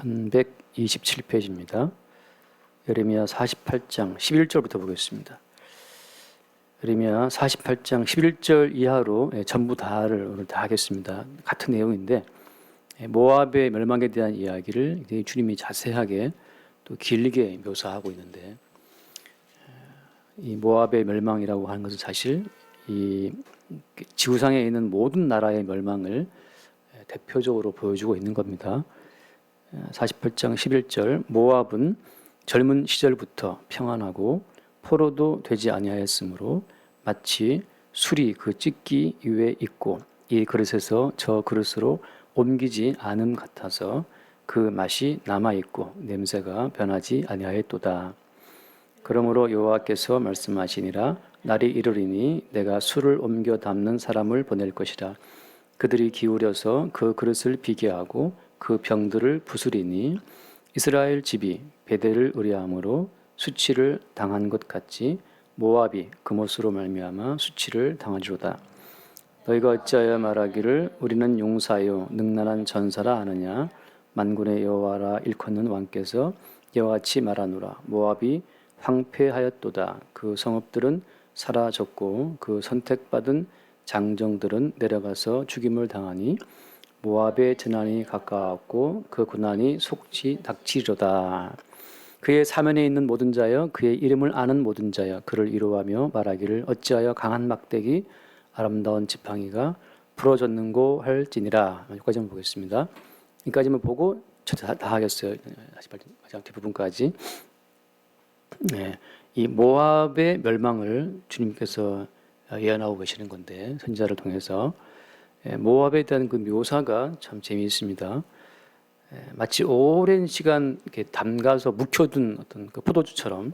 1127페이지입니다. 예레미야 48장 11절부터 보겠습니다. 예레미야 48장 11절 이하로 전부 다를 오늘 다 하겠습니다. 같은 내용인데 모압의 멸망에 대한 이야기를 주님이 자세하게 또 길게 묘사하고 있는데, 이 모압의 멸망이라고 하는 것은 사실 이 지구상에 있는 모든 나라의 멸망을 대표적으로 보여주고 있는 겁니다. 48장 11절, 모압은 젊은 시절부터 평안하고 포로도 되지 아니하였으므로 마치 술이 그 찢기 위에 있고 이 그릇에서 저 그릇으로 옮기지 않음 같아서 그 맛이 남아있고 냄새가 변하지 아니하였도다. 그러므로 여호와께서 말씀하시니라. 날이 이르리니 내가 술을 옮겨 담는 사람을 보낼 것이라. 그들이 기울여서 그 그릇을 비게 하고 그 병들을 부수리니 이스라엘 집이 베델을 의뢰함으로 수치를 당한 것 같이 모압이 그못으로 말미암아 수치를 당하리로다. 너희가 어찌하여 말하기를 우리는 용사요 능란한 전사라 하느냐. 만군의 여호와라 일컫는 왕께서 이와 같이 말하노라. 모압이 황폐하였도다. 그 성읍들은 사라졌고 그 선택받은 장정들은 내려가서 죽임을 당하니 모압의 재난이 가까웠고 그 고난이 속지 닥치리로다. 그의 사면에 있는 모든 자여 그의 이름을 아는 모든 자여 그를 이루하며 말하기를 어찌하여 강한 막대기 아름다운 지팡이가 부러졌는고 할지니라. 여기까지 한번 보겠습니다. 여기까지만 보고 다 하겠어요. 마지막 뒷부분까지. 네, 이 모압의 멸망을 주님께서 예언하고 계시는 건데, 선지자를 통해서 모압에 대한 그 묘사가 참 재미있습니다. 마치 오랜 시간 이렇게 담가서 묵혀둔 어떤 그 포도주처럼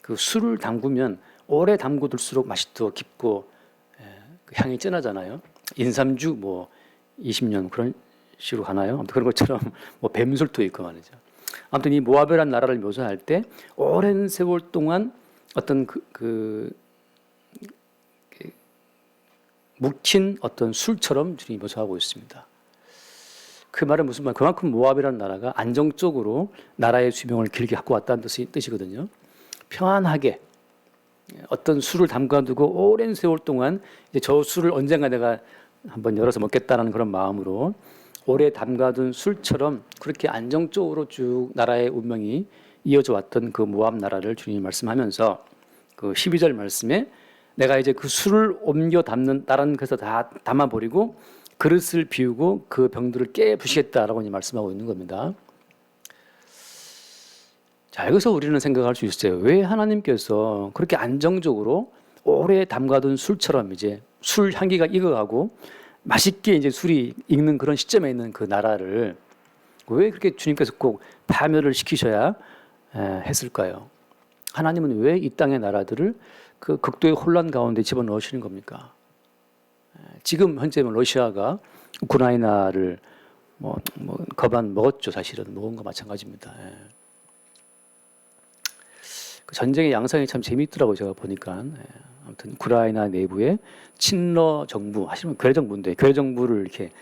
그 술을 담그면 오래 담궈둘수록 맛이 더 깊고 그 향이 진하잖아요. 인삼주 뭐 20년 그런 식으로 가나요? 아무튼 그런 것처럼 뭐 뱀술도 있고 말이죠. 아무튼 이 모압이라는 나라를 묘사할 때 오랜 세월 동안 어떤 묵힌 어떤 술처럼 주님이 묘사하고 있습니다. 그 말은 무슨 말? 그만큼 모압이라는 나라가 안정적으로 나라의 수명을 길게 갖고 왔다는 뜻이거든요. 평안하게 어떤 술을 담가두고 오랜 세월 동안 이제 저 술을 언젠가 내가 한번 열어서 먹겠다는 그런 마음으로 오래 담가둔 술처럼 그렇게 안정적으로 쭉 나라의 운명이 이어져 왔던 그 모압 나라를 주님이 말씀하면서 그 12절 말씀에 내가 이제 그 술을 옮겨 담는 다른 것에서 다 담아버리고 그릇을 비우고 그 병들을 깨 부시겠다라고 말씀하고 있는 겁니다. 자, 여기서 우리는 생각할 수 있어요. 왜 하나님께서 그렇게 안정적으로 오래 담가둔 술처럼 이제 술 향기가 익어가고 맛있게 이제 술이 익는 그런 시점에 있는 그 나라를 왜 그렇게 주님께서 꼭 파멸을 시키셔야 했을까요? 하나님은 왜 이 땅의 나라들을 그 극도의 혼란 가운데 집어넣으시는 겁니까? 지금 현재 러시아가 우크라이나를 거반 먹었죠. 사실은 먹은 거 마찬가지입니다. 그 전쟁의 양상이 참 재미있더라고요. 제가 보니까. 아무튼 우크라이나 내부에 친러 정부, 하시면 괴뢰 정부인데 괴뢰 정부를 이렇게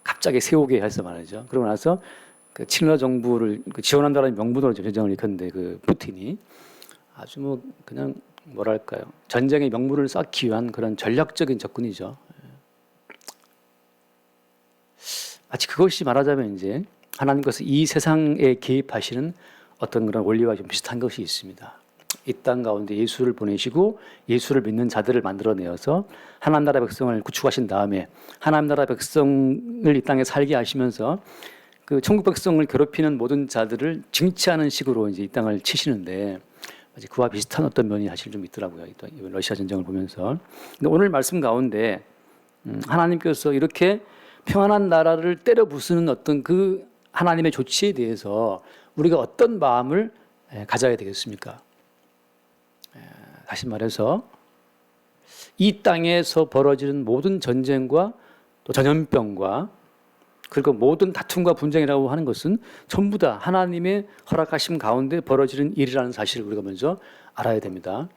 갑자기 세우게 해서 말이죠. 그러고 나서 그 친러 정부를 지원한다는 명분으로 전쟁을 일으켰는데 그 푸틴이 아주 뭐 그냥 뭐랄까요, 전쟁의 명분을 쌓기 위한 그런 전략적인 접근이죠. 마치 그것이 말하자면 이제 하나님께서 이 세상에 개입하시는 어떤 그런 원리와 좀 비슷한 것이 있습니다. 이 땅 가운데 예수를 보내시고 예수를 믿는 자들을 만들어내어서 하나님 나라 백성을 구축하신 다음에 하나님 나라 백성을 이 땅에 살게 하시면서 그 천국 백성을 괴롭히는 모든 자들을 징치하는 식으로 이제 이 땅을 치시는데 그와 비슷한 어떤 면이 사실 좀 있더라고요. 이번 러시아 전쟁을 보면서. 근데 오늘 말씀 가운데 하나님께서 이렇게 평안한 나라를 때려 부수는 어떤 그 하나님의 조치에 대해서 우리가 어떤 마음을 가져야 되겠습니까? 다시 말해서 이 땅에서 벌어지는 모든 전쟁과 또 전염병과 그리고 모든 다툼과 분쟁이라고 하는 것은 전부 다 하나님의 허락하심 가운데 벌어지는 일이라는 사실을 우리가 먼저 알아야 됩니다.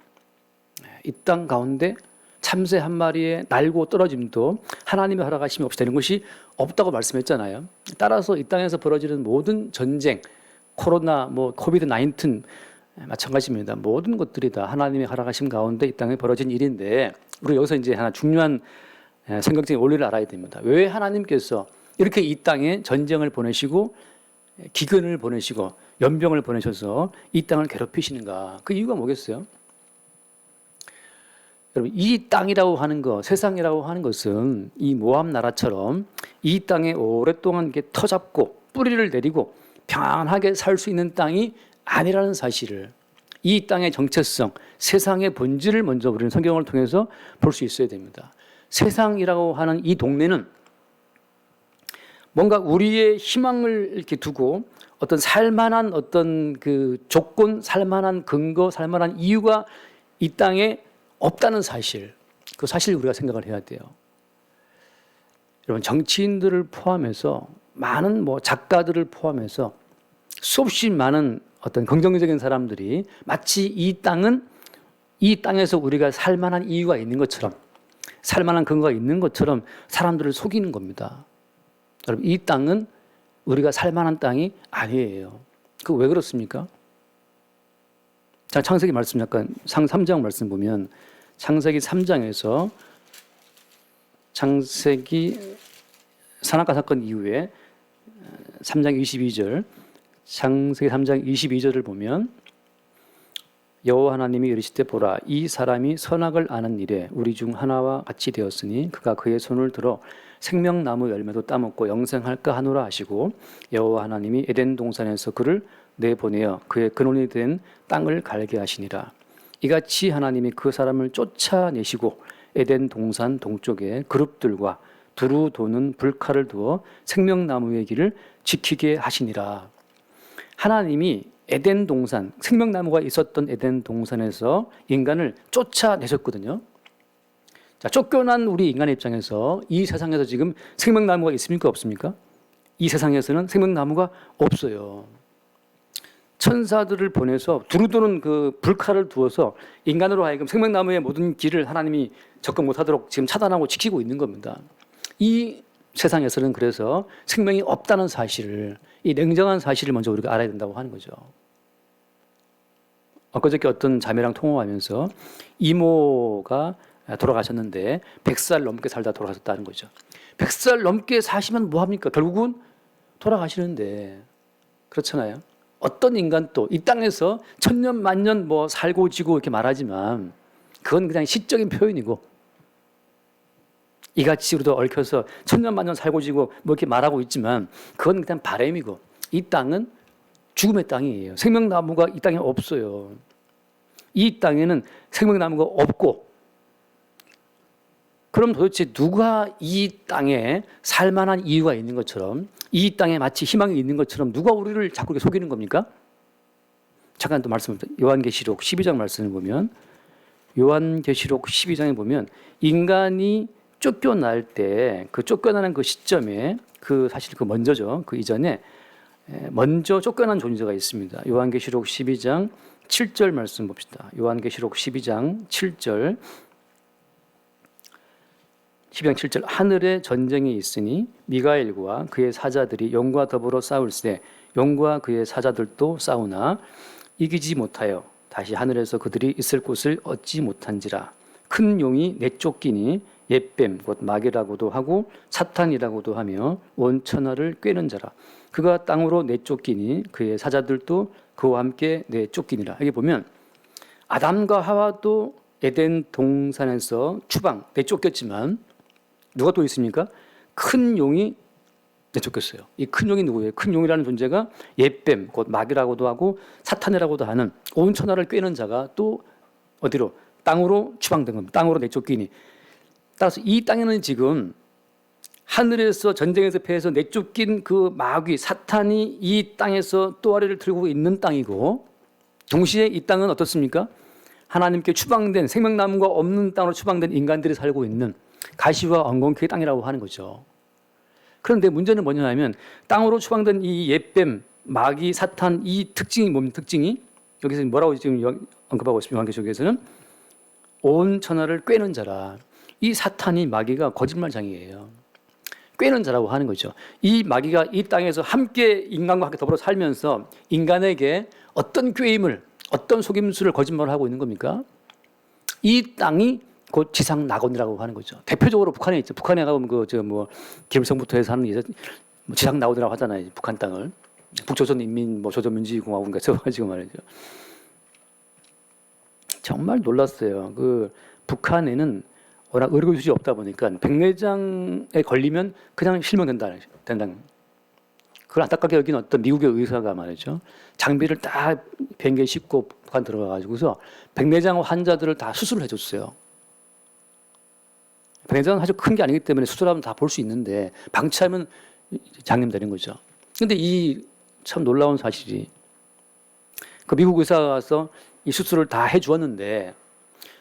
이 땅 가운데 참새 한 마리의 날고 떨어짐도 하나님의 허락하심이 없이 되는 것이 없다고 말씀했잖아요. 따라서 이 땅에서 벌어지는 모든 전쟁, 코로나, 코비드 19 마찬가지입니다. 모든 것들이 다 하나님의 허락하심 가운데 이 땅에 벌어진 일인데, 우리 여기서 이제 하나 중요한 성경적인 원리를 알아야 됩니다. 왜 하나님께서 이렇게 이 땅에 전쟁을 보내시고 기근을 보내시고 연병을 보내셔서 이 땅을 괴롭히시는가? 그 이유가 뭐겠어요? 여러분, 이 땅이라고 하는 것, 세상이라고 하는 것은 이 모압 나라처럼 이 땅에 오랫동안 이렇게 터잡고 뿌리를 내리고 평안하게 살 수 있는 땅이 아니라는 사실을, 이 땅의 정체성, 세상의 본질을 먼저 우리는 성경을 통해서 볼 수 있어야 됩니다. 세상이라고 하는 이 동네는 뭔가 우리의 희망을 이렇게 두고 어떤 살만한 어떤 그 조건, 살만한 근거, 살만한 이유가 이 땅에 없다는 사실, 그 사실 우리가 생각을 해야 돼요. 여러분, 정치인들을 포함해서 많은 작가들을 포함해서 수없이 많은 어떤 긍정적인 사람들이 마치 이 땅은 이 땅에서 우리가 살만한 이유가 있는 것처럼, 살만한 근거가 있는 것처럼 사람들을 속이는 겁니다. 여러분, 이 땅은 우리가 살만한 땅이 아니에요. 그 왜 그렇습니까? 자, 창세기 말씀 잠깐 3장 말씀 보면, 창세기 3장에서 창세기 산악가 사건 이후에 3장 22절, 창세기 3장 22절을 보면, 여호와 하나님이 이르시되 보라, 이 사람이 선악을 아는 일에 우리 중 하나와 같이 되었으니 그가 그의 손을 들어 생명나무 열매도 따먹고 영생할까 하노라 하시고, 여호와 하나님이 에덴 동산에서 그를 내보내어 그의 근원이 된 땅을 갈게 하시니라. 이같이 하나님이 그 사람을 쫓아내시고 에덴 동산 동쪽에 그룹들과 두루 도는 불칼을 두어 생명나무의 길을 지키게 하시니라. 하나님이 에덴 동산, 생명나무가 있었던 에덴 동산에서 인간을 쫓아내셨거든요. 자, 쫓겨난 우리 인간의 입장에서 이 세상에서 지금 생명나무가 있습니까? 없습니까? 이 세상에서는 생명나무가 없어요. 천사들을 보내서 두루도는 그 불칼을 두어서 인간으로 하여금 생명나무의 모든 길을 하나님이 접근 못하도록 지금 차단하고 지키고 있는 겁니다. 이 세상에서는 그래서 생명이 없다는 사실을, 이 냉정한 사실을 먼저 우리가 알아야 된다고 하는 거죠. 엊그저께 어떤 자매랑 통화하면서 이모가 돌아가셨는데 100살 넘게 살다 돌아가셨다는 거죠. 100살 넘게 사시면 뭐합니까? 결국은 돌아가시는데, 그렇잖아요. 어떤 인간도 이 땅에서 천년 만년 살고 지고 이렇게 말하지만 그건 그냥 시적인 표현이고, 이같이 우리도 얽혀서 천년 만년 살고 지고 이렇게 말하고 있지만 그건 그냥 바람이고, 이 땅은 죽음의 땅이에요. 생명나무가 이 땅에 없어요. 이 땅에는 생명나무가 없고, 그럼 도대체 누가 이 땅에 살만한 이유가 있는 것처럼, 이 땅에 마치 희망이 있는 것처럼 누가 우리를 자꾸 이렇게 속이는 겁니까? 잠깐 또 말씀을, 요한계시록 12장 말씀을 보면, 요한계시록 12장에 보면 인간이 쫓겨날 때, 그 쫓겨나는 그 시점에, 사실 그 먼저죠. 그 이전에 먼저 쫓겨난 존재가 있습니다. 요한계시록 12장 7절 말씀 봅시다. 요한계시록 12장 7절. 12장 7절. 하늘에 전쟁이 있으니 미가엘과 그의 사자들이 용과 더불어 싸울세 용과 그의 사자들도 싸우나 이기지 못하여 다시 하늘에서 그들이 있을 곳을 얻지 못한지라. 큰 용이 내쫓기니 옛뱀 곧 마귀라고도 하고 사탄이라고도 하며 온 천하를 꿰는 자라. 그가 땅으로 내쫓기니 그의 사자들도 그와 함께 내쫓기니라. 여기 보면 아담과 하와도 에덴 동산에서 추방 내쫓겼지만 누가 또 있습니까? 큰 용이 내쫓겼어요. 이 큰 용이 누구예요? 큰 용이라는 존재가 옛뱀 곧 마귀라고도 하고 사탄이라고도 하는 온 천하를 꿰는 자가 또 어디로? 땅으로 추방된 겁니다. 땅으로 내쫓기니. 따라서 이 땅에는 지금 하늘에서 전쟁에서 패해서 내쫓긴 그 마귀 사탄이 이 땅에서 또아리를 들고 있는 땅이고, 동시에 이 땅은 어떻습니까? 하나님께 추방된, 생명나무가 없는 땅으로 추방된 인간들이 살고 있는 가시와 엉겅퀴의 땅이라고 하는 거죠. 그런데 문제는 뭐냐면 땅으로 추방된 이 옛뱀, 마귀, 사탄, 이 특징이 뭡니까? 특징이 여기서 뭐라고 지금 언급하고 있습니다. 요한계시록에서는 온 천하를 꿰는 자라. 이 사탄이 마귀가 거짓말장이에요. 꿰는 자라고 하는 거죠. 이 마귀가 이 땅에서 함께 인간과 함께 더불어 살면서 인간에게 어떤 꾀임을, 어떤 속임수를 거짓말을 하고 있는 겁니까? 이 땅이 곧 지상 낙원이라고 하는 거죠. 대표적으로 북한에 있죠. 북한에 가보면 김일성부터 해서 하는 이제 지상 낙원이라고 하잖아요. 북한 땅을 북조선인민 조선민주주의공화국인가 써가지고 말이죠. 정말 놀랐어요. 그 북한에는 워낙 의료기술이 없다 보니까 백내장에 걸리면 그냥 실명된다는. 그걸 안타깝게 여긴 어떤 미국의 의사가 말이죠. 장비를 다 비행기에 싣고 북한 들어가가지고서 백내장 환자들을 다 수술을 해줬어요. 백내장은 아주 큰 게 아니기 때문에 수술하면 다 볼 수 있는데 방치하면 장염되는 거죠. 근데 이 참 놀라운 사실이 그 미국 의사가 와서 이 수술을 다 해주었는데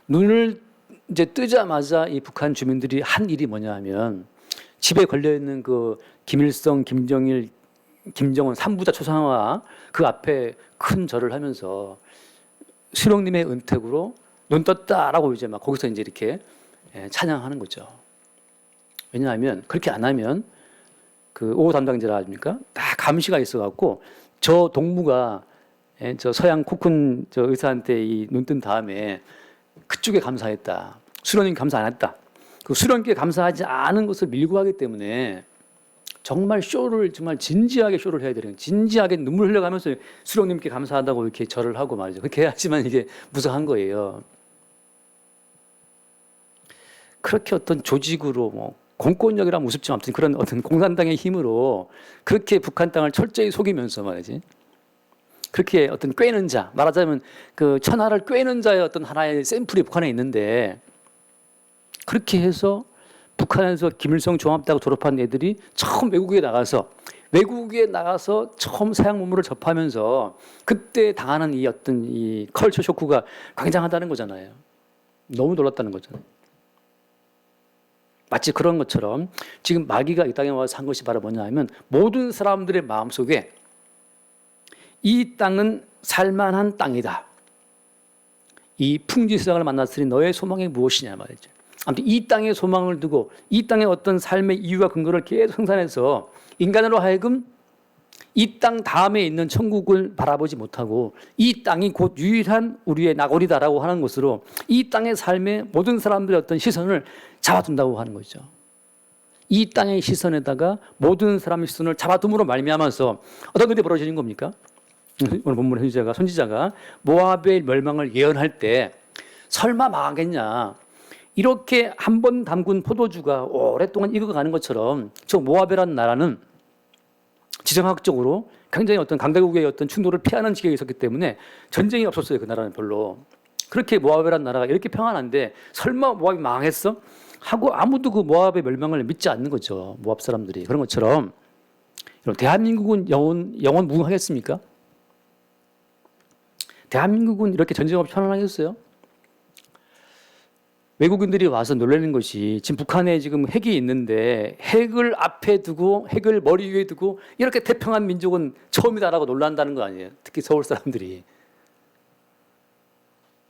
눈을 이제 뜨자마자 이 북한 주민들이 한 일이 뭐냐 하면 집에 걸려있는 그 김일성, 김정일, 김정은 3부자 초상화 그 앞에 큰 절을 하면서 수령님의 은택으로 눈 떴다라고 이제 막 거기서 이제 이렇게 찬양하는 거죠. 왜냐하면 그렇게 안 하면 그 5호 담당자라 아닙니까? 다 감시가 있어갖고 저 동무가 저 서양 코쿤 저 의사한테 이 눈 뜬 다음에 그쪽에 감사했다. 수련님 감사 안 했다. 그 수련께 감사하지 않은 것을 밀고 하기 때문에 정말 쇼를 정말 진지하게 쇼를 해야 되는 진지하게 눈물 흘려가면서 수령님께 감사하다고 이렇게 절을 하고 말이죠. 그렇게 해야지만 이게 무서한 거예요. 그렇게 어떤 조직으로 공권력이라면 우습지만 아무튼 그런 어떤 공산당의 힘으로 그렇게 북한 땅을 철저히 속이면서 말이지. 그렇게 어떤 꿰는 자, 말하자면 그 천하를 꿰는 자의 어떤 하나의 샘플이 북한에 있는데 그렇게 해서 북한에서 김일성 종합대학 졸업한 애들이 처음 외국에 나가서 처음 서양 문물을 접하면서 그때 당하는 이 어떤 이 컬처 쇼크가 굉장하다는 거잖아요. 너무 놀랐다는 거잖아요. 마치 그런 것처럼 지금 마귀가 이 땅에 와서 한 것이 바로 뭐냐 하면 모든 사람들의 마음속에 이 땅은 살만한 땅이다. 이 풍지세상을 만났으니 너의 소망이 무엇이냐 말이죠. 아무튼 이 땅에 소망을 두고 이 땅의 어떤 삶의 이유와 근거를 계속 생산해서 인간으로 하여금 이 땅 다음에 있는 천국을 바라보지 못하고 이 땅이 곧 유일한 우리의 낙원이다라고 하는 것으로 이 땅의 삶에 모든 사람들의 어떤 시선을 잡아둔다고 하는 거죠. 이 땅의 시선에다가 모든 사람의 시선을 잡아둠으로 말미암아서 어떤 일이 벌어지는 겁니까? 오늘 본문 선지자가 모압의 멸망을 예언할 때 설마 망하겠냐? 이렇게 한 번 담근 포도주가 오랫동안 익어가는 것처럼 저 모압이라는 나라는 지정학적으로 굉장히 어떤 강대국의 어떤 충돌을 피하는 지경에 있었기 때문에 전쟁이 없었어요. 그 나라는 별로. 그렇게 모압이라는 나라가 이렇게 평안한데 설마 모압이 망했어? 하고 아무도 그 모압의 멸망을 믿지 않는 거죠. 모압 사람들이. 그런 것처럼 대한민국은 영원 무궁하겠습니까? 대한민국은 이렇게 전쟁 없이 편안하겠어요? 외국인들이 와서 놀라는 것이 지금 북한에 지금 핵이 있는데 핵을 앞에 두고 핵을 머리 위에 두고 이렇게 태평한 민족은 처음이다라고 놀란다는 거 아니에요. 특히 서울 사람들이.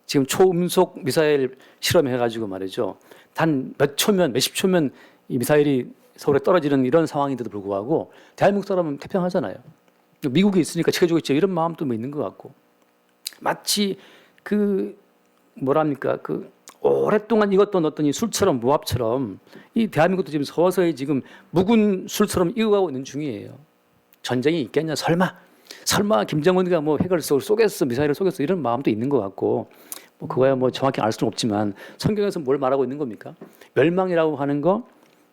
지금 초음속 미사일 실험해가지고 말이죠. 단 몇 초면 몇십 초면 이 미사일이 서울에 떨어지는 이런 상황인데도 불구하고 대한민국 사람은 태평하잖아요. 미국이 있으니까 지켜주겠죠. 이런 마음도 있는 것 같고. 마치 오랫동안 익었던 어떤 이 술처럼 모압처럼 이 대한민국도 지금 서서히 지금 묵은 술처럼 익어가고 있는 중이에요. 전쟁이 있겠냐? 설마 김정은이가 핵을 쏘겠어, 미사일을 쏘겠어 이런 마음도 있는 것 같고 그거야 정확히 알 수는 없지만 성경에서 뭘 말하고 있는 겁니까? 멸망이라고 하는 거,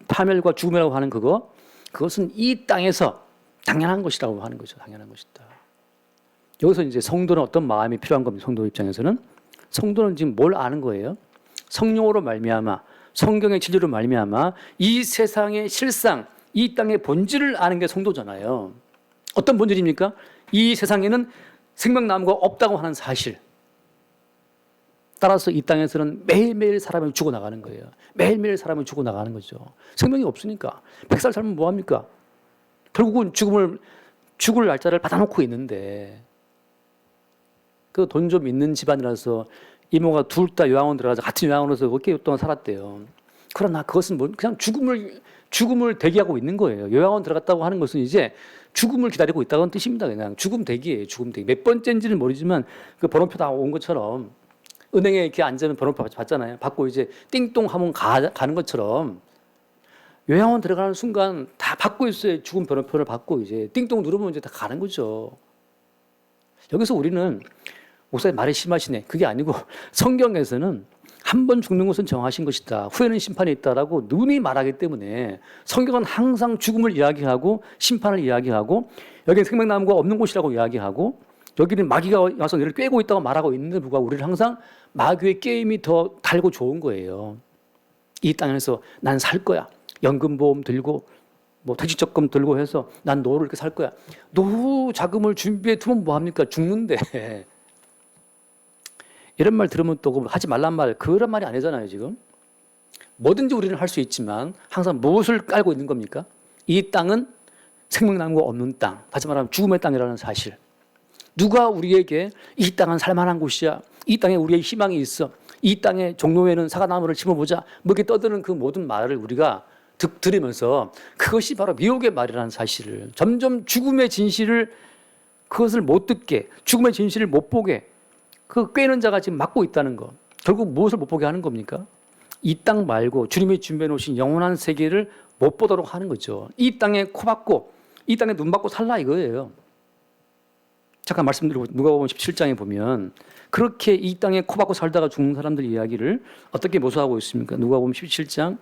파멸과 죽음이라고 하는 그것은 이 땅에서 당연한 것이라고 하는 거죠. 당연한 것이다. 여기서 이제 성도는 어떤 마음이 필요한 겁니다. 성도 입장에서는 성도는 지금 뭘 아는 거예요? 성령으로 말미암아 성경의 진리로 말미암아 이 세상의 실상, 이 땅의 본질을 아는 게 성도잖아요. 어떤 본질입니까? 이 세상에는 생명나무가 없다고 하는 사실. 따라서 이 땅에서는 매일매일 사람을 죽어나가는 거예요. 매일매일 사람을 죽어나가는 거죠. 생명이 없으니까 100살 살면 뭐합니까? 결국은 죽을 날짜를 받아놓고 있는데 그 돈 좀 있는 집안이라서 이모가 둘 다 요양원 들어가서 같은 요양원에서 몇 개월 동안 살았대요. 그러나 그것은 뭐 그냥 죽음을 대기하고 있는 거예요. 요양원 들어갔다고 하는 것은 이제 죽음을 기다리고 있다는 뜻입니다. 그냥 죽음 대기예요. 죽음 대기. 몇 번째인지는 모르지만 그 번호표 다 온 것처럼 은행에 이렇게 앉으면 번호표 받잖아요. 받고 이제 띵동 하면 가는 것처럼 요양원 들어가는 순간 다 받고 있어요. 죽음 번호표를 받고 이제 띵동 누르면 이제 다 가는 거죠. 여기서 우리는 목사님 말이 심하시네. 그게 아니고 성경에서는 한 번 죽는 것은 정하신 것이다. 후에는 심판이 있다라고 눈이 말하기 때문에 성경은 항상 죽음을 이야기하고 심판을 이야기하고 여기는 생명나무가 없는 곳이라고 이야기하고 여기는 마귀가 와서 너를 꿰고 있다고 말하고 있는데 불구하고 우리는 항상 마귀의 게임이 더 달고 좋은 거예요. 이 땅에서 난 살 거야. 연금보험 들고 뭐 퇴직적금 들고 해서 난 노후를 이렇게 살 거야. 노후 자금을 준비해 두면 뭐합니까? 죽는데. 이런 말 들으면 또 하지 말란 말, 그런 말이 아니잖아요, 지금. 뭐든지 우리는 할 수 있지만 항상 무엇을 깔고 있는 겁니까? 이 땅은 생명나무가 없는 땅, 다시 말하면 죽음의 땅이라는 사실. 누가 우리에게 이 땅은 살만한 곳이야, 이 땅에 우리의 희망이 있어, 이 땅의 종로에는 사과나무를 심어보자, 뭐 이렇게 떠드는 그 모든 말을 우리가 들으면서 그것이 바로 미혹의 말이라는 사실을, 점점 죽음의 진실을, 그것을 못 듣게, 죽음의 진실을 못 보게 그 꿰는 자가 지금 막고 있다는 거. 결국 무엇을 못 보게 하는 겁니까? 이 땅 말고 주님이 준비해 놓으신 영원한 세계를 못 보도록 하는 거죠. 이 땅에 코 박고 이 땅에 눈 박고 살라 이거예요. 잠깐 말씀드리고 누가복음 17장에 보면 그렇게 이 땅에 코 박고 살다가 죽는 사람들 이야기를 어떻게 묘사하고 있습니까? 누가복음 17장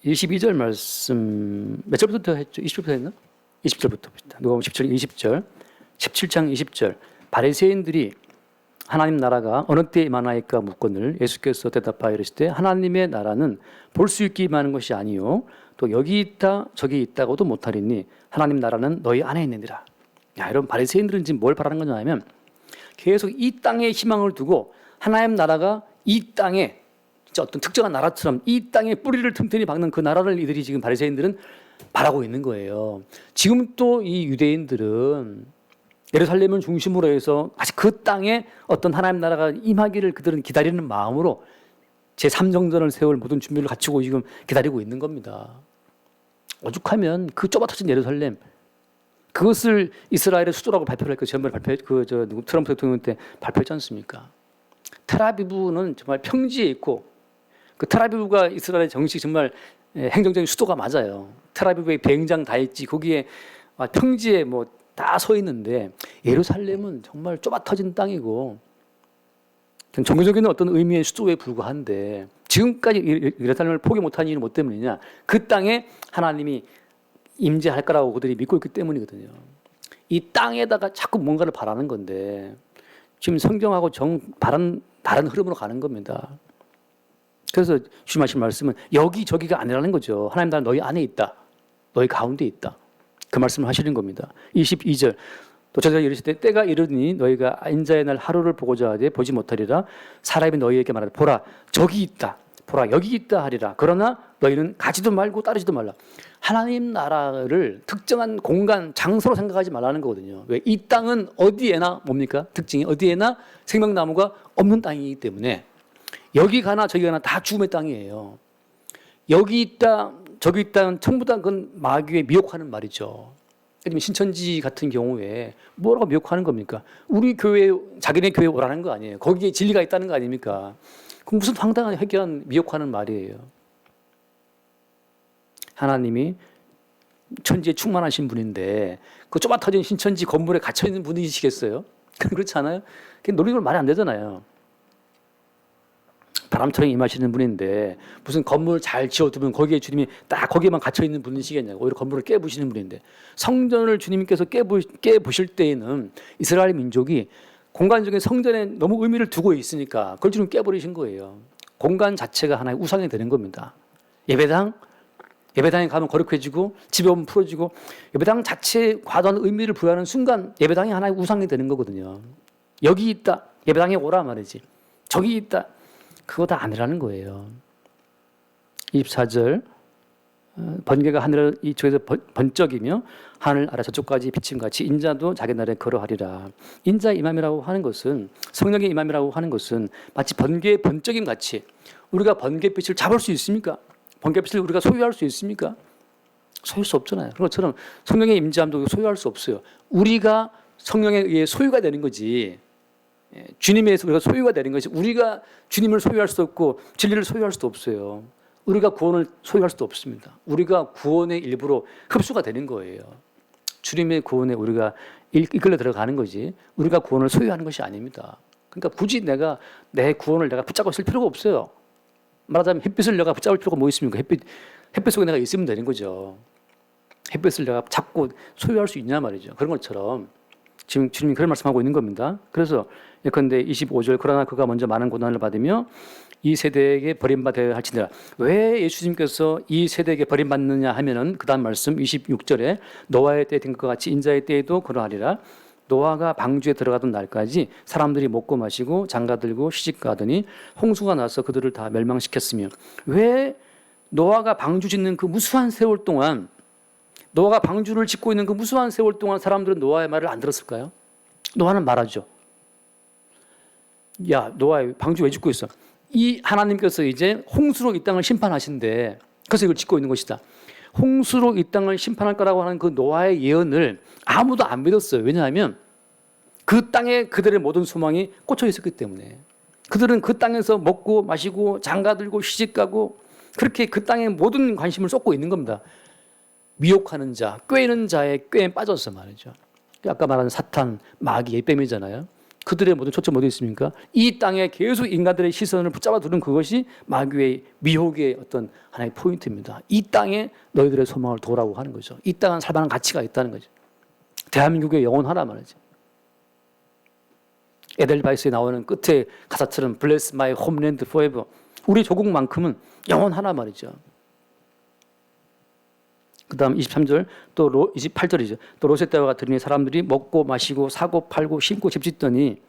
22절 말씀 몇 절부터 했죠? 20절부터 했나? 20절부터 봅시다. 누가복음 17장 20절 17장 20절 바리새인들이 하나님 나라가 어느 때에 임하나이까 묻거늘 예수께서 대답하여 이르시되 하나님의 나라는 볼 수 있게 임하는 것이 아니요 또 여기 있다 저기 있다고도 못하리니 하나님 나라는 너희 안에 있느니라. 야, 여러분 바리새인들은 지금 뭘 바라는 거냐면 계속 이 땅에 희망을 두고 하나님 나라가 이 땅에 진짜 어떤 특정한 나라처럼 이 땅에 뿌리를 틈틈이 박는 그 나라를 이들이 지금 바리새인들은 바라고 있는 거예요. 지금 또 이 유대인들은 예루살렘을 중심으로 해서 아직 그 땅에 어떤 하나님 나라가 임하기를 그들은 기다리는 마음으로 제3정전을 세울 모든 준비를 갖추고 지금 기다리고 있는 겁니다. 오죽하면 그 좁아터진 예루살렘, 그것을 이스라엘의 수도라고 발표를 했고 지난번에 트럼프 대통령 때 발표했지 않습니까? 텔아비브는 정말 평지에 있고 그 텔아비브가 이스라엘의 정식 정말 행정적인 수도가 맞아요. 텔아비브에 비행장 다 있지, 거기에 평지에 뭐 다 서 있는데 예루살렘은 정말 좁아터진 땅이고 종교적인 어떤 의미의 수도에 불과한데 지금까지 예루살렘을 포기 못한 이유는 뭐 때문이냐? 그 땅에 하나님이 임재할 거라고 그들이 믿고 있기 때문이거든요. 이 땅에다가 자꾸 뭔가를 바라는 건데 지금 성경하고 다른 흐름으로 가는 겁니다. 그래서 주님 하신 말씀은 여기저기가 아니라는 거죠. 하나님 나라 너희 안에 있다. 너희 가운데 있다. 그 말씀을 하시는 겁니다. 22절 또 저자가 이르시되 때가 이르니 너희가 인자의 날 하루를 보고자 하되 보지 못하리라. 사람이 너희에게 말하되 보라 저기 있다. 보라 여기 있다 하리라. 그러나 너희는 가지도 말고 따르지도 말라. 하나님 나라를 특정한 공간, 장소로 생각하지 말라는 거거든요. 왜? 이 땅은 어디에나 뭡니까? 특징이 어디에나 생명나무가 없는 땅이기 때문에 여기 가나 저기 가나 다 죽음의 땅이에요. 여기 있다 저기 있다는 전부 다 그건 마귀의 미혹하는 말이죠. 신천지 같은 경우에 뭐라고 미혹하는 겁니까? 우리 교회, 자기네 교회 오라는 거 아니에요. 거기에 진리가 있다는 거 아닙니까? 그럼 무슨 황당한 회개한 미혹하는 말이에요. 하나님이 천지에 충만하신 분인데 그 좁아터진 신천지 건물에 갇혀있는 분이시겠어요? 그렇지 않아요? 논리적으로 말이 안 되잖아요. 바람처럼 임하시는 분인데 무슨 건물 잘 지어두면 거기에 주님이 딱 거기에만 갇혀있는 분이시겠냐고. 오히려 건물을 깨부시는 분인데 성전을 주님께서 깨부실 때에는 이스라엘 민족이 공간적인 성전에 너무 의미를 두고 있으니까 그걸 주님 깨버리신 거예요. 공간 자체가 하나의 우상이 되는 겁니다. 예배당에 가면 거룩해지고 집에 오면 풀어지고 예배당 자체에 과도한 의미를 부여하는 순간 예배당이 하나의 우상이 되는 거거든요. 여기 있다. 예배당에 오라 말이지. 저기 있다. 그거 다 아니라는 거예요. 24절 번개가 하늘 이쪽에서 번쩍이며 하늘 아래 저쪽까지 비침같이 인자도 자기 나라에 걸어하리라. 인자의 임함이라고 하는 것은, 성령의 임함이라고 하는 것은 마치 번개의 번쩍임 같이, 우리가 번개빛을 잡을 수 있습니까? 번개빛을 우리가 소유할 수 있습니까? 소유할 수 없잖아요. 그런 것처럼 성령의 임재함도 소유할 수 없어요. 우리가 성령에 의해 소유가 되는 거지, 주님에 의해서 우리가 소유가 되는 것이, 우리가 주님을 소유할 수도 없고 진리를 소유할 수도 없어요. 우리가 구원을 소유할 수도 없습니다. 우리가 구원의 일부로 흡수가 되는 거예요. 주님의 구원에 우리가 이끌려 들어가는 거지, 우리가 구원을 소유하는 것이 아닙니다. 그러니까 굳이 내가 내 구원을 내가 붙잡고 있을 필요가 없어요. 말하자면 햇빛을 내가 붙잡을 필요가 뭐 있습니까? 햇빛 속에 내가 있으면 되는 거죠. 햇빛을 내가 잡고 소유할 수 있냐 말이죠. 그런 것처럼 지금 주님이 그런 말씀하고 있는 겁니다. 그래서 예컨대 25절, 그러나 그가 먼저 많은 고난을 받으며 이 세대에게 버림받아야 할지니라. 왜 예수님께서 이 세대에게 버림받느냐 하면은 그 다음 말씀 26절에 노아의 때 된 것 같이 인자의 때에도 그러하리라. 노아가 방주에 들어가던 날까지 사람들이 먹고 마시고 장가들고 시집가더니 홍수가 나서 그들을 다 멸망시켰으며, 왜 노아가 방주 짓는 그 무수한 세월 동안, 노아가 방주를 짓고 있는 그 무수한 세월 동안 사람들은 노아의 말을 안 들었을까요? 노아는 말하죠. 야, 노아 방주 왜 짓고 있어? 이 하나님께서 이제 홍수로 이 땅을 심판하신대. 그래서 이걸 짓고 있는 것이다. 홍수로 이 땅을 심판할 거라고 하는 그 노아의 예언을 아무도 안 믿었어요. 왜냐하면 그 땅에 그들의 모든 소망이 꽂혀 있었기 때문에. 그들은 그 땅에서 먹고 마시고 장가들고 시집가고 그렇게 그 땅에 모든 관심을 쏟고 있는 겁니다. 미혹하는 자, 꾀는 자의 꾀에 빠져서 말이죠. 아까 말한 사탄, 마귀의 뱀이잖아요. 그들의 모든 초점 어디 있습니까? 이 땅에 계속 인간들의 시선을 붙잡아 두는 그것이 마귀의 미혹의 어떤 하나의 포인트입니다. 이 땅에 너희들의 소망을 도라고 하는 거죠. 이 땅은 살만한 가치가 있다는 거죠. 대한민국의 영원하라 말이죠. 에델바이스에 나오는 끝에 가사처럼 Bless my homeland forever. 우리 조국만큼은 영원하라 말이죠. 그 다음 23절, 또 28절이죠. 또 롯의 때와 같으니 사람들이 먹고 마시고 사고 팔고 심고 집 짓더니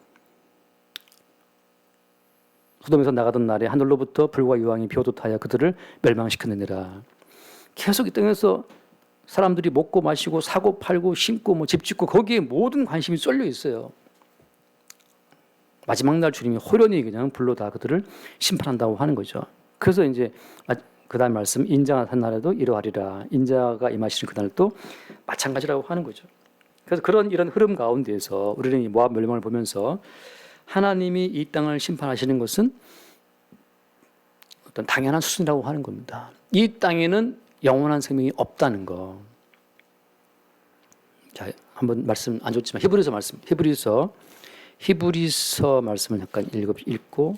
소돔에서 나가던 날에 하늘로부터 불과 유황이 비오듯 하여 그들을 멸망시켰느니라. 계속 이 땅에서 사람들이 먹고 마시고 사고 팔고 심고 뭐 집 짓고 거기에 모든 관심이 쏠려 있어요. 마지막 날 주님이 호련히 그냥 불로 다 그들을 심판한다고 하는 거죠. 그래서 이제 그 다음 말씀, 인자가 한 날에도 이러하리라. 인자가 임하시는 그날도 마찬가지라고 하는 거죠. 그래서 이런 흐름 가운데에서 우리는 이 모압 멸망을 보면서 하나님이 이 땅을 심판하시는 것은 어떤 당연한 수준이라고 하는 겁니다. 이 땅에는 영원한 생명이 없다는 거. 자, 한번 말씀 안 좋지만 히브리서 말씀, 히브리서 말씀을 잠깐 읽고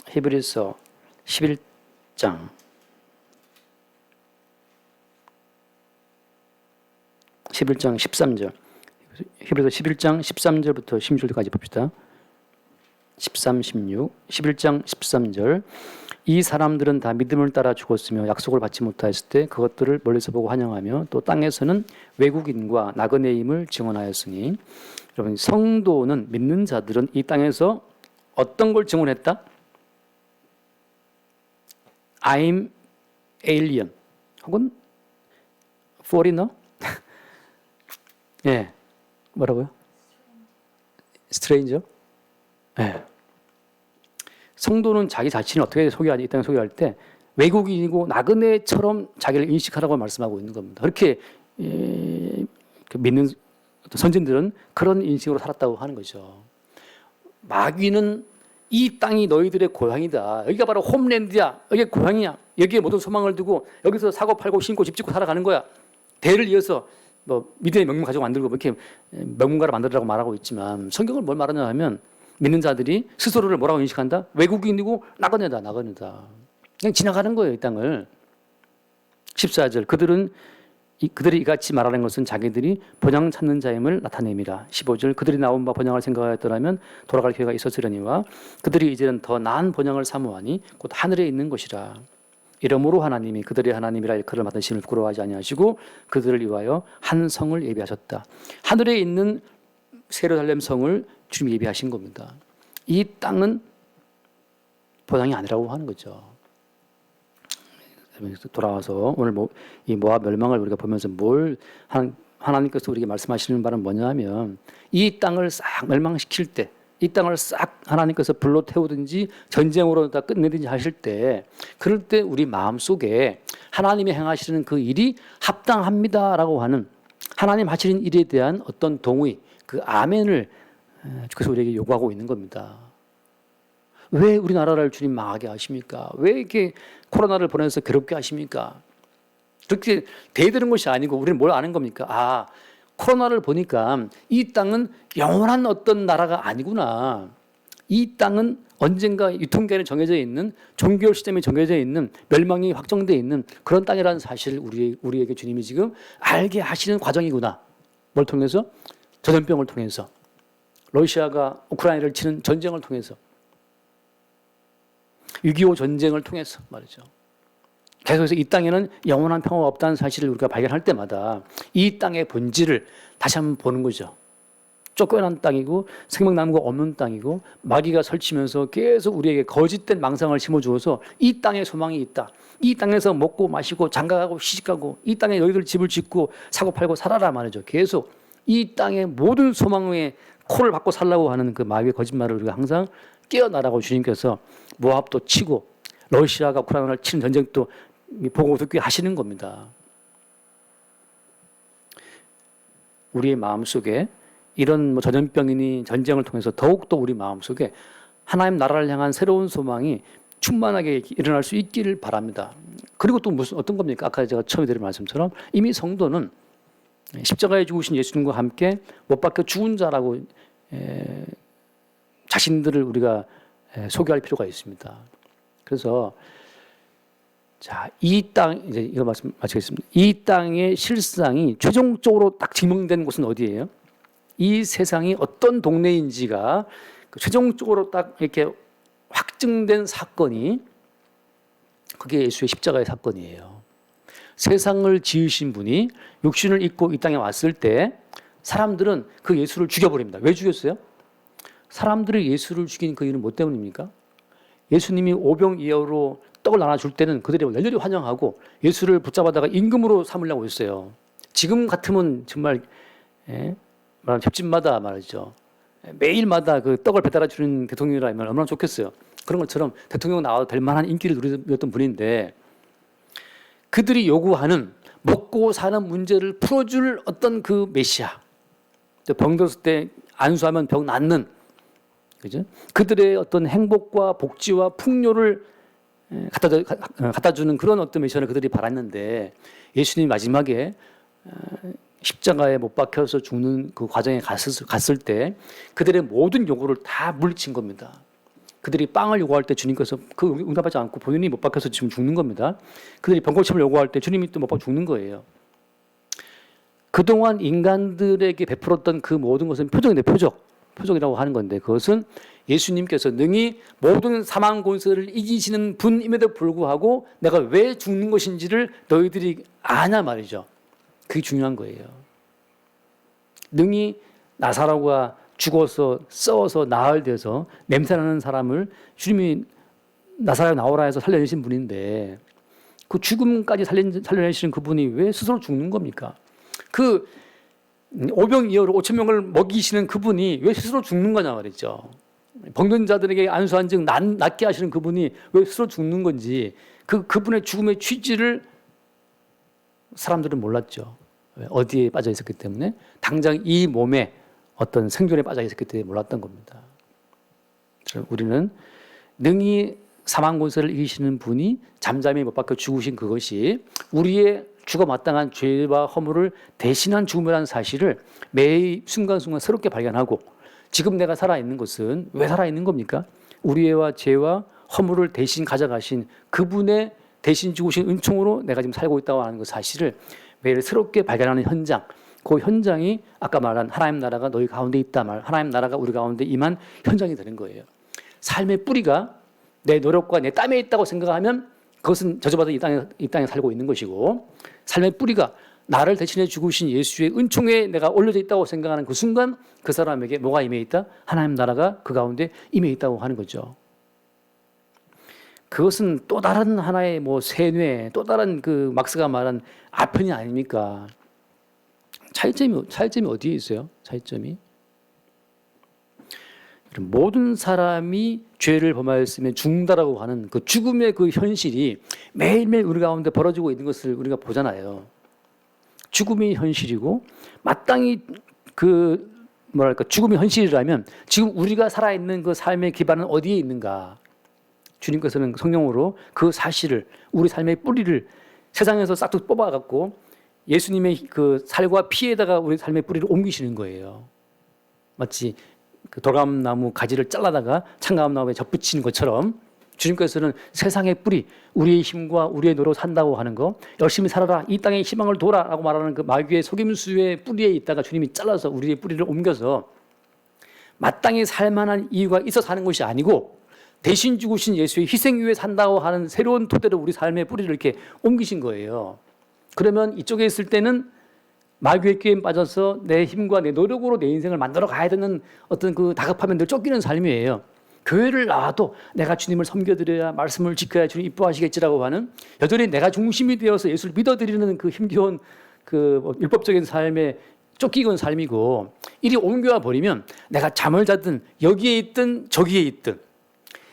히브리서 11장 13절, 히브리서 11장 13절부터 16절까지 봅시다. 13, 16, 11장 13절. 이 사람들은 다 믿음을 따라 죽었으며 약속을 받지 못하였을 때 그것들을 멀리서 보고 환영하며 또 땅에서는 외국인과 나그네임을 증언하였으니, 여러분, 성도는, 믿는 자들은 이 땅에서 어떤 걸 증언했다? I'm alien 혹은 foreigner. 예, 뭐라고요? stranger. 예. 성도는 자기 자신을 어떻게 소개하지? 이 땅에 소개할 때 외국인이고 나그네처럼 자기를 인식하라고 말씀하고 있는 겁니다. 그렇게 믿는 선진들은 그런 인식으로 살았다고 하는 거죠. 마귀는 이 땅이 너희들의 고향이다. 여기가 바로 홈랜드야. 여기가 고향이야. 여기에 모든 소망을 두고 여기서 사고 팔고 심고 집 짓고 살아가는 거야. 대를 이어서 뭐 믿음의 명문 가족 만들고 이렇게 명문가를 만들라고 말하고 있지만, 성경을 뭘 말하냐 하면 믿는 자들이 스스로를 뭐라고 인식한다? 외국인이고 나그네다. 그냥 지나가는 거예요, 이 땅을. 14절, 그들이 이같이 말하는 것은 자기들이 번영 찾는 자임을 나타냅니다. 15절, 그들이 나온 바 번영을 생각하였더라면 돌아갈 기회가 있었으려니와 그들이 이제는 더 나은 번영을 사모하니 곧 하늘에 있는 것이라. 이러므로 하나님이 그들의 하나님이라 일컬을 받으심을 부끄러워하지 아니하시고 그들을 위하여 한 성을 예비하셨다. 하늘에 있는 세르살렘 성을 주님이 예비하신 겁니다. 이 땅은 본향이 아니라고 하는 거죠. 돌아와서 오늘 이 모압 멸망을 우리가 보면서 하나님께서 우리에게 말씀하시는 바는 뭐냐 하면 이 땅을 싹 멸망시킬 때, 이 땅을 싹 하나님께서 불로 태우든지 전쟁으로 다 끝내든지 하실 때, 그럴 때 우리 마음속에 하나님이 행하시는 그 일이 합당합니다라고 하는 하나님 하시는 일에 대한 어떤 동의, 그 아멘을 주께서 우리에게 요구하고 있는 겁니다. 왜 우리나라를 주님 망하게 하십니까? 왜 이렇게 코로나를 보내서 괴롭게 하십니까? 그렇게 대드는 것이 아니고 우리는 뭘 아는 겁니까? 코로나를 보니까 이 땅은 영원한 어떤 나라가 아니구나. 이 땅은 언젠가 유통기한이 정해져 있는, 종교 시스템이 정해져 있는, 멸망이 확정되어 있는 그런 땅이라는 사실을 우리에게 주님이 지금 알게 하시는 과정이구나. 뭘 통해서? 전염병을 통해서, 러시아가 우크라이나를 치는 전쟁을 통해서, 6.25 전쟁을 통해서 말이죠. 계속해서 이 땅에는 영원한 평화가 없다는 사실을 우리가 발견할 때마다 이 땅의 본질을 다시 한번 보는 거죠. 쫓겨난 땅이고 생명나무가 없는 땅이고 마귀가 설치면서 계속 우리에게 거짓된 망상을 심어주어서 이 땅에 소망이 있다. 이 땅에서 먹고 마시고 장가가고 시집가고 이 땅에 너희들 집을 짓고 사고 팔고 살아라 말이죠. 계속 이 땅의 모든 소망에 코를 박고 살라고 하는 그 마귀의 거짓말을 우리가 항상 깨어나라고 주님께서 모압도 치고 러시아가 우크라이나를 치는 전쟁도 보고 듣게 하시는 겁니다. 우리의 마음속에 이런 전염병이니 전쟁을 통해서 더욱더 우리 마음속에 하나님 나라를 향한 새로운 소망이 충만하게 일어날 수 있기를 바랍니다. 그리고 또 어떤 겁니까? 아까 제가 처음에 드린 말씀처럼 이미 성도는 십자가에 죽으신 예수님과 함께 못 박혀 죽은 자라고 자신들을 우리가 소개할 필요가 있습니다. 그래서 이 땅, 이제 이거 말씀 마치겠습니다. 이 땅의 실상이 최종적으로 딱 증명된 곳은 어디예요? 이 세상이 어떤 동네인지가 최종적으로 딱 이렇게 확증된 사건이 그게 예수의 십자가의 사건이에요. 세상을 지으신 분이 육신을 입고 이 땅에 왔을 때 사람들은 그 예수를 죽여버립니다. 왜 죽였어요? 사람들이 예수를 죽인 그 이유는 뭐 때문입니까? 예수님이 오병이어로 떡을 나눠줄 때는 그들이 열렬히 환영하고 예수를 붙잡아다가 임금으로 삼으려고 했어요. 지금 같으면 정말 말하면 집집마다 말이죠. 매일마다 그 떡을 배달해 주는 대통령이라면 얼마나 좋겠어요. 그런 것처럼 대통령 나와도 될 만한 인기를 누렸던 분인데 그들이 요구하는 먹고 사는 문제를 풀어줄 어떤 그 메시아, 병 들었을 때 안수하면 병 낫는, 그죠? 그들의 어떤 행복과 복지와 풍요를 갖다 주는 그런 어떤 메시아를 그들이 바랐는데 예수님이 마지막에 십자가에 못 박혀서 죽는 그 과정에 갔을 때 그들의 모든 요구를 다 물리친 겁니다. 그들이 빵을 요구할 때 주님께서 그 응답하지 않고 본인이 못 박혀서 지금 죽는 겁니다. 그들이 병고침을 요구할 때 주님이 또 못 박혀 죽는 거예요. 그동안 인간들에게 베풀었던 그 모든 것은 표적인데 표적이라고 하는 건데 그것은 예수님께서 능히 모든 사망 권세를 이기시는 분임에도 불구하고 내가 왜 죽는 것인지를 너희들이 아냐 말이죠. 그게 중요한 거예요. 능히 나사로가 죽어서 썩어서 나흘돼서 냄새나는 사람을 주님이 나사로에 나오라 해서 살려내신 분인데 그 죽음까지 살려내시는 그분이 왜 스스로 죽는 겁니까? 그 오병이어로 5천 명을 먹이시는 그분이 왜 스스로 죽는 거냐 말이죠. 병든 자들에게 안수한 즉 낫게 하시는 그분이 왜 스스로 죽는 건지 그분의 죽음의 취지를 사람들은 몰랐죠. 어디에 빠져 있었기 때문에 당장 이 몸에 어떤 생존에 빠져 있었기 때문에 몰랐던 겁니다. 우리는 능히 사망 권세를 이기시는 분이 잠잠히 못 박혀 죽으신 그것이 우리의 죽어 마땅한 죄와 허물을 대신한 죽음이라는 사실을 매 순간순간 새롭게 발견하고 지금 내가 살아있는 것은 왜 살아있는 겁니까? 우리의 죄와 허물을 대신 가져가신 그분의 대신 죽으신 은총으로 내가 지금 살고 있다고 하는 그 사실을 매일 새롭게 발견하는 현장, 그 현장이 아까 말한 하나님 나라가 너희 가운데 있다 말, 하나님 나라가 우리 가운데 임한 현장이 되는 거예요. 삶의 뿌리가 내 노력과 내 땀에 있다고 생각하면 그것은 저주받은 이 땅에 살고 있는 것이고 삶의 뿌리가 나를 대신해 죽으신 예수의 은총에 내가 올려져 있다고 생각하는 그 순간 그 사람에게 뭐가 임해 있다? 하나님 나라가 그 가운데 임해 있다고 하는 거죠. 그것은 또 다른 하나의 뭐 세뇌, 또 다른 그 막스가 말한 아편이 아닙니까? 차이점이 어디에 있어요? 차이점이 모든 사람이 죄를 범하였으면 죽는다라고 하는 그 죽음의 그 현실이 매일매일 우리 가운데 벌어지고 있는 것을 우리가 보잖아요. 죽음이 현실이고 마땅히 그 뭐랄까 죽음이 현실이라면 지금 우리가 살아있는 그 삶의 기반은 어디에 있는가? 주님께서는 성령으로 그 사실을 우리 삶의 뿌리를 세상에서 싹둑 뽑아갖고 예수님의 그 살과 피에다가 우리 삶의 뿌리를 옮기시는 거예요. 마치 그 돌감나무 가지를 잘라다가 참감나무에 접붙이는 것처럼 주님께서는 세상의 뿌리, 우리의 힘과 우리의 노력으로 산다고 하는 거, 열심히 살아라, 이 땅에 희망을 둬라라고 말하는 그 마귀의 속임수의 뿌리에 있다가 주님이 잘라서 우리의 뿌리를 옮겨서 마땅히 살만한 이유가 있어서 사는 것이 아니고 대신 죽으신 예수의 희생 위에 산다고 하는 새로운 토대로 우리 삶의 뿌리를 이렇게 옮기신 거예요. 그러면 이쪽에 있을 때는 마귀의 끼에 빠져서 내 힘과 내 노력으로 내 인생을 만들어 가야 되는 어떤 그 다급하면 늘 쫓기는 삶이에요. 교회를 나와도 내가 주님을 섬겨드려야 말씀을 지켜야 주님 이뻐하시겠지라고 하는 여전히 내가 중심이 되어서 예수를 믿어드리는 그 힘겨운 그 율법적인 삶에 쫓기는 삶이고 이리 옮겨와 버리면 내가 잠을 자든 여기에 있든 저기에 있든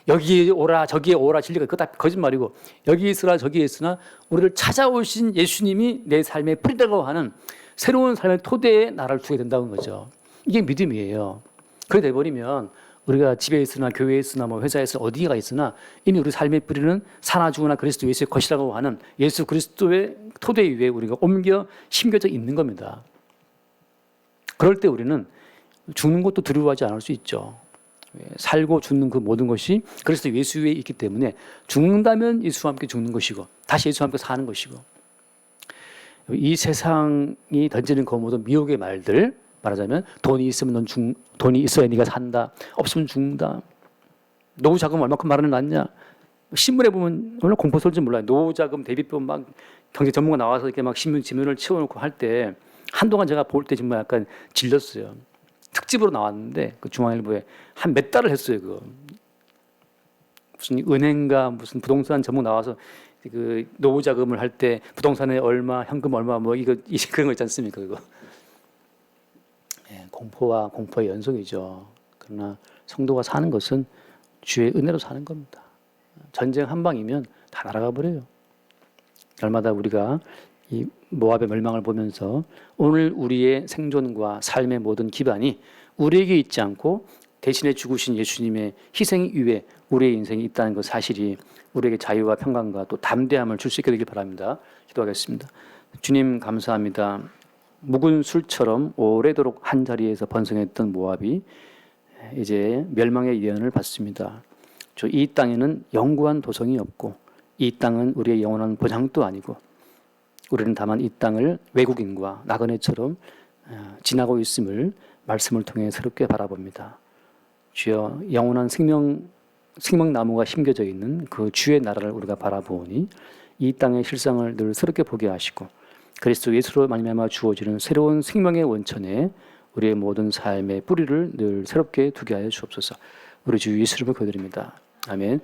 여기에 오라 저기에 오라 진리가 그거 다 거짓말이고 여기 있으라 저기에 있으나 우리를 찾아오신 예수님이 내 삶의 뿌리라고 하는 새로운 삶의 토대에 나를 두게 된다는 거죠. 이게 믿음이에요. 그래 돼버리면 우리가 집에 있으나 교회에 있으나 뭐 회사에 있으나 어디가 있으나 이미 우리 삶의 뿌리는 사나 죽으나 그리스도 예수의 것이라고 하는 예수 그리스도의 토대 위에 우리가 옮겨 심겨져 있는 겁니다. 그럴 때 우리는 죽는 것도 두려워하지 않을 수 있죠. 살고 죽는 그 모든 것이 그리스도 예수 위에 있기 때문에 죽는다면 예수와 함께 죽는 것이고 다시 예수와 함께 사는 것이고 이 세상이 던지는 그 모든 미혹의 말들 말하자면 돈이 있으면 돈이 있어야 네가 산다. 없으면 죽는다. 노후 자금 얼마큼 마련해놨냐. 신문에 보면 오늘 공포 쏠지 몰라요. 노후 자금 대비법 막 경제 전문가 나와서 이렇게 막 지문을 치워놓고 할 때 한동안 제가 볼 때 정말 약간 질렸어요. 특집으로 나왔는데 그 중앙일보에 한 몇 달을 했어요. 그거 무슨 은행가 무슨 부동산 전문 나와서 그 노후 자금을 할 때 부동산에 얼마, 현금 얼마 뭐 이거 그런 거 있지 않습니까? 그거. 공포와 공포의 연속이죠. 그러나 성도가 사는 것은 주의 은혜로 사는 겁니다. 전쟁 한 방이면 다 날아가 버려요. 날마다 우리가 이 모압의 멸망을 보면서 오늘 우리의 생존과 삶의 모든 기반이 우리에게 있지 않고 대신에 죽으신 예수님의 희생 위에 우리의 인생이 있다는 그 사실이 우리에게 자유와 평강과 또 담대함을 줄 수 있게 되길 바랍니다. 기도하겠습니다. 주님 감사합니다. 묵은 술처럼 오래도록 한 자리에서 번성했던 모압이 이제 멸망의 예언을 받습니다. 이 땅에는 영구한 도성이 없고 이 땅은 우리의 영원한 보장도 아니고 우리는 다만 이 땅을 외국인과 나그네처럼 지나고 있음을 말씀을 통해 새롭게 바라봅니다. 주여 영원한 생명나무가 심겨져 있는 그 주의 나라를 우리가 바라보니 이 땅의 실상을 늘 새롭게 보게 하시고 그리스도 예수로 말미암아 주어지는 새로운 생명의 원천에 우리의 모든 삶의 뿌리를 늘 새롭게 두게 하여 주옵소서. 우리 주 예수 이름으로 기도드립니다. 아멘.